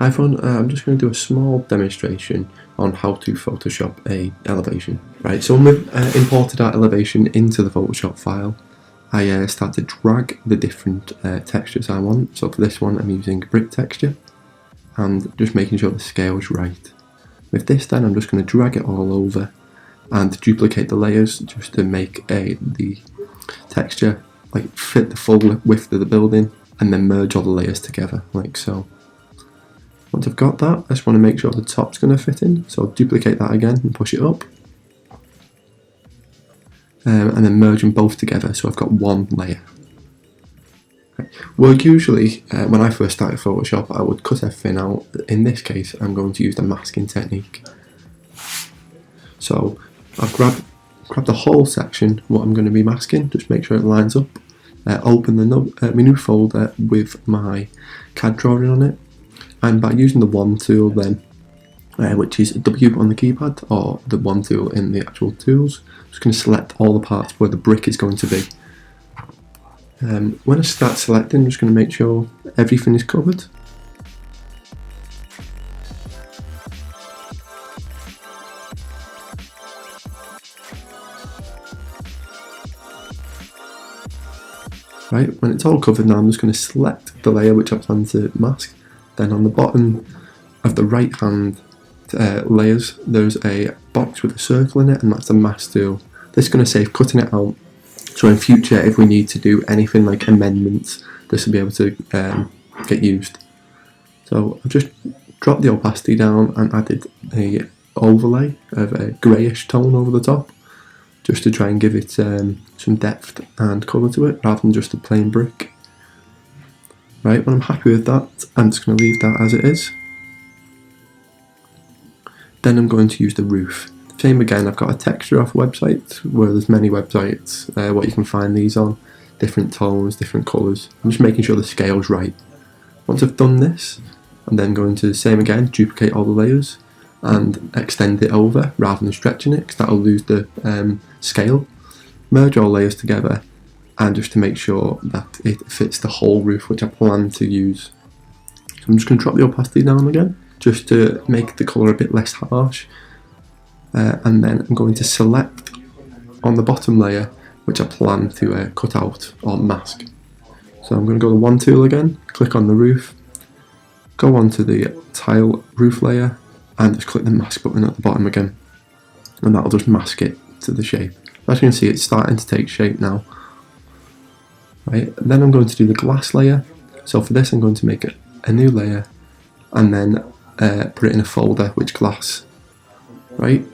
Hi everyone, I'm just going to do a small demonstration on how to Photoshop a elevation. Right, so when we've imported our elevation into the Photoshop file, I start to drag the different textures I want. So for this one I'm using brick texture and just making sure the scale is right. With this then I'm just going to drag it all over and duplicate the layers just to make the texture like fit the full width of the building, and then merge all the layers together like so. Once I've got that, I just want to make sure the top's going to fit in, so I'll duplicate that again and push it up. And then merge them both together so I've got one layer. Okay. Well, usually when I first started Photoshop I would cut everything out. In this case I'm going to use the masking technique. So I'll grab the whole section, what I'm going to be masking, just make sure it lines up. Open the my new folder with my CAD drawing on it. And by using the One tool then, which is W on the keypad, or the One tool in the actual tools, I'm just going to select all the parts where the brick is going to be. When I start selecting, I'm just going to make sure everything is covered. Right, when it's all covered now, I'm just going to select the layer which I plan to mask. Then on the bottom of the right hand layers there's a box with a circle in it, and that's the mask tool. This is going to save cutting it out, so in future if we need to do anything like amendments, this will be able to get used. So I've just dropped the opacity down and added a overlay of a greyish tone over the top, just to try and give it some depth and colour to it rather than just a plain brick. Right, when I'm happy with that, I'm just going to leave that as it is. Then I'm going to use the roof. Same again, I've got a texture off website where there's many websites what you can find these on, different tones, different colours. I'm just making sure the scale's right. Once I've done this, I'm then going to, same again, duplicate all the layers and extend it over rather than stretching it, because that'll lose the scale. Merge all layers together, and just to make sure that it fits the whole roof which I plan to use. So I'm just going to drop the opacity down again, just to make the colour a bit less harsh. And then I'm going to select on the bottom layer which I plan to cut out or mask. So I'm going to go to the One tool again, click on the roof, go onto the tile roof layer and just click the mask button at the bottom again. And that'll just mask it to the shape. As you can see, it's starting to take shape now. Right, then I'm going to do the glass layer. So for this I'm going to make a new layer and then put it in a folder which glass. Right,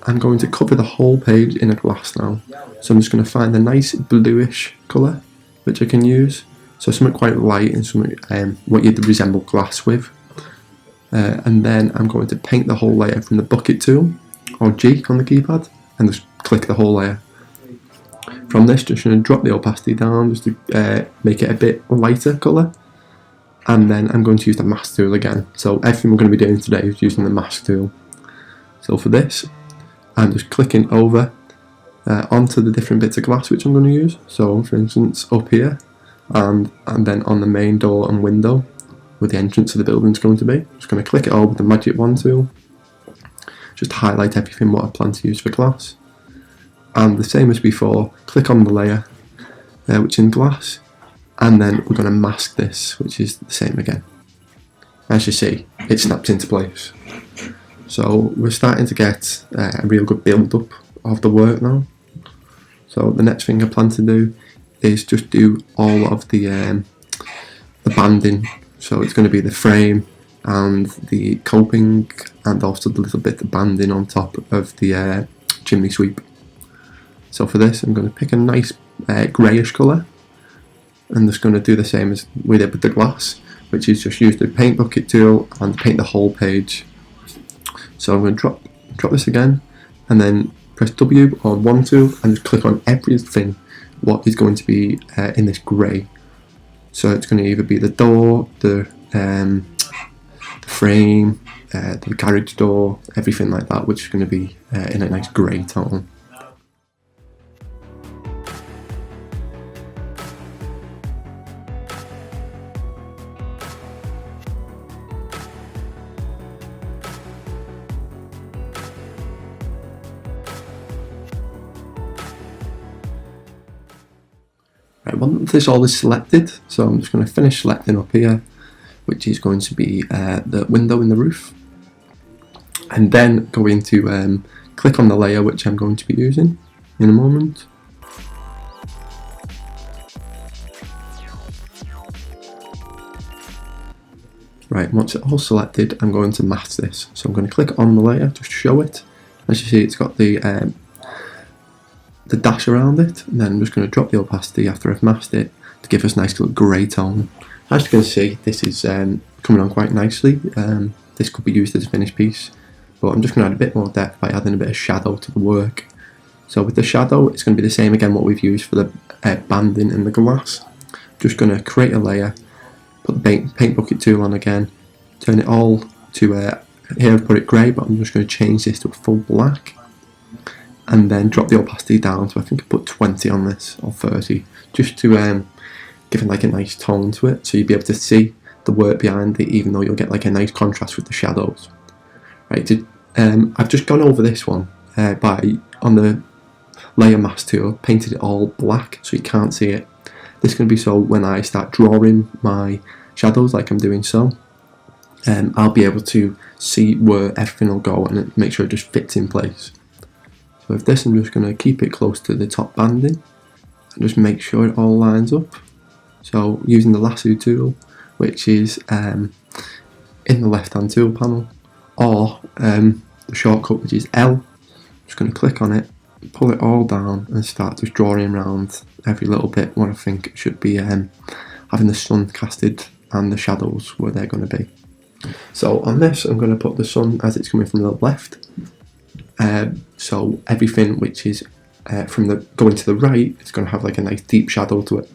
I'm going to cover the whole page in a glass now. So I'm just going to find a nice bluish colour which I can use. So something quite light and something what you'd resemble glass with. And then I'm going to paint the whole layer from the bucket tool, or G on the keypad, and just click the whole layer. From this, just going to drop the opacity down just to make it a bit lighter colour, and then I'm going to use the mask tool again. So everything we're going to be doing today is using the mask tool. So for this, I'm just clicking over onto the different bits of glass which I'm going to use. So for instance up here, and then on the main door and window where the entrance of the building is going to be. Just going to click it all with the magic wand tool, just highlight everything what I plan to use for glass. And the same as before, click on the layer which is in glass, and then we're going to mask this, which is the same again. As you see, it snaps into place. So we're starting to get a real good build up of the work now. So the next thing I plan to do is just do all of the banding. So it's going to be the frame and the coping, and also the little bit of banding on top of the chimney sweep. So for this I'm going to pick a nice greyish colour, and just going to do the same as we did with the glass, which is just use the paint bucket tool and paint the whole page. So I'm going to drop this again, and then press W or One tool and just click on everything what is going to be in this grey. So it's going to either be the door, the frame, the garage door, everything like that, which is going to be in a nice grey tone. Right, once this all is selected, so I'm just going to finish selecting up here, which is going to be the window in the roof, and then going to click on the layer which I'm going to be using in a moment. Right, once it's all selected, I'm going to mask this. So I'm going to click on the layer just to show it. As you see, it's got the dash around it, and then I'm just going to drop the opacity after I've masked it to give us a nice little grey tone. As you can see, this is coming on quite nicely. This could be used as a finished piece, but I'm just going to add a bit more depth by adding a bit of shadow to the work. So with the shadow, it's going to be the same again what we've used for the banding and the glass. Just going to create a layer, put the paint bucket tool on again, turn it all to, here I've put it grey, but I'm just going to change this to a full black, and then drop the opacity down, so I think I put 20 on this, or 30, just to give it like a nice tone to it, so you'll be able to see the work behind it, even though you'll get like a nice contrast with the shadows. Right, I've just gone over this one on the layer mask tool, painted it all black so you can't see it. This is going to be so when I start drawing my shadows like I'm doing so, I'll be able to see where everything will go and make sure it just fits in place. So with this, I'm just going to keep it close to the top banding and just make sure it all lines up. So using the lasso tool, which is in the left hand tool panel, or the shortcut which is L, I'm just going to click on it, pull it all down and start just drawing around every little bit what I think it should be, having the sun casted and the shadows where they're going to be. So on this, I'm going to put the sun as it's coming from the left, so everything which is from going to the right is going to have like a nice deep shadow to it.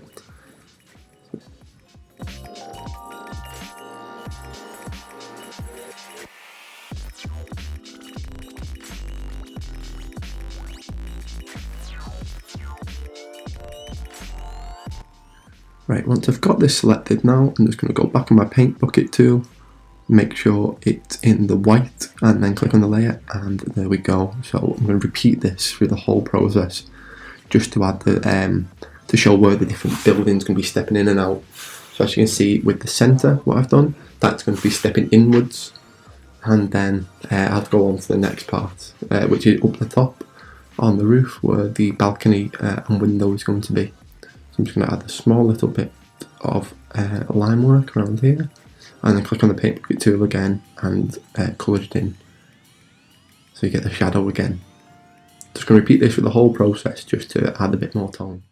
Right, once I've got this selected now, I'm just going to go back on my paint bucket tool, make sure it's in the white, and then click on the layer, and there we go. So I'm going to repeat this through the whole process, just to add the to show where the different buildings can be stepping in and out. So as you can see with the centre, what I've done, that's going to be stepping inwards, and then I'll go on to the next part, which is up the top on the roof where the balcony and window is going to be. So I'm just going to add a small little bit of line work around here, and then click on the paint bucket tool again and colour it in, so you get the shadow again. Just going to repeat this for the whole process just to add a bit more tone.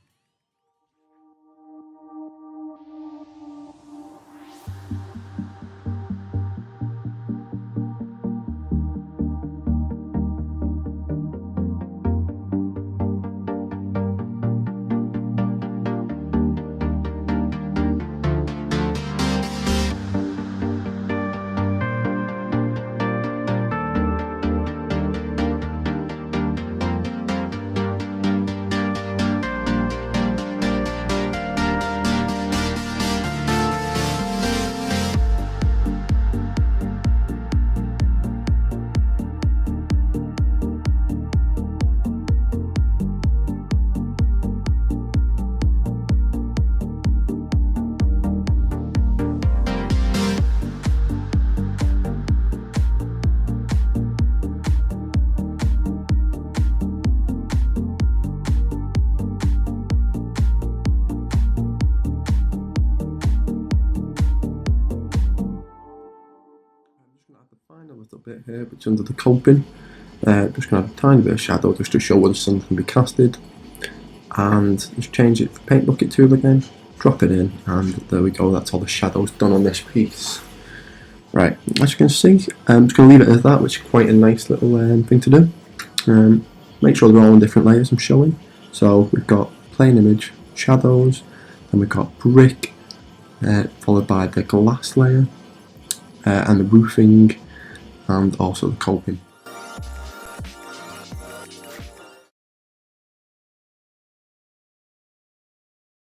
A little bit here, which under the coping, just going to have a tiny bit of shadow just to show where the sun can be casted, and just change it for paint bucket tool again, drop it in, and there we go, that's all the shadows done on this piece. Right, as you can see, I'm just going to leave it as that, which is quite a nice little thing to do. Make sure they're all in different layers I'm showing. So we've got plain image, shadows, then we've got brick, followed by the glass layer, and the roofing, and also the coping.